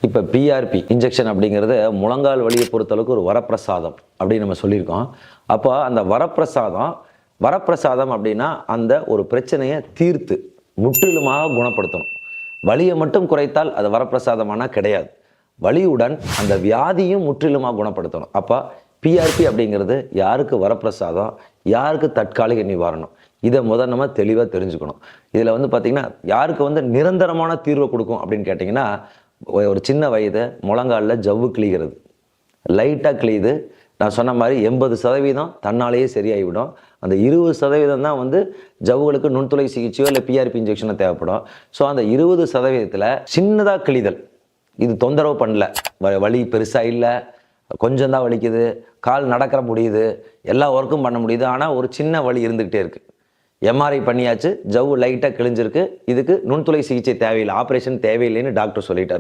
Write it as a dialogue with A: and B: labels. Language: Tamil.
A: இப்போ பிஆர்பி இன்ஜெக்ஷன் அப்படிங்கிறது முழங்கால் வலியை பொறுத்தளவுக்கு ஒரு வரப்பிரசாதம் அப்படின்னு நம்ம சொல்லியிருக்கோம். அப்போ அந்த வரப்பிரசாதம் அப்படின்னா அந்த ஒரு பிரச்சனையை தீர்த்து முற்றிலுமாக குணப்படுத்தணும். வலியை மட்டும் குறைத்தால் அது வரப்பிரசாதமானா கிடையாது. வலியுடன் அந்த வியாதியும் முற்றிலுமாக குணப்படுத்தணும். அப்போ பிஆர்பி அப்படிங்கிறது யாருக்கு வரப்பிரசாதம், யாருக்கு தற்காலிக நிவாரணம், இதை நம்ம தெளிவாக தெரிஞ்சுக்கணும். இதில் பார்த்திங்கன்னா யாருக்கு நிரந்தரமான தீர்வை கொடுக்கும் அப்படின்னு கேட்டிங்கன்னா, ஒரு சின்ன வயது முழங்காலில் ஜவ்வு கிழிகிறது, லைட்டாக கிழியுது. நான் சொன்ன மாதிரி 80% தன்னாலேயே சரியாகிவிடும். அந்த 20% தான் ஜவ்வுகளுக்கு நுண்துளை சிகிச்சையோ இல்லை பிஆர்பி இன்ஜெக்ஷனோ தேவைப்படும். ஸோ அந்த 20%த்தில் சின்னதாக கிழிதல், இது தொந்தரவு பண்ணல, வலி பெருசாக இல்லை, கொஞ்சம் தான் வலிக்குது, கால் நடக்கிற முடியுது, எல்லா ஒர்க்கும் பண்ண முடியுது, ஆனால் ஒரு சின்ன வலி இருந்துக்கிட்டே இருக்குது. எம்ஆர்ஐ பண்ணியாச்சு, ஜவ்வு லைட்டாக கிழிஞ்சிருக்கு, இதுக்கு நுண்துளை சிகிச்சை தேவையில்லை, ஆப்ரேஷன் தேவையில்லைன்னு டாக்டர் சொல்லிட்டார்.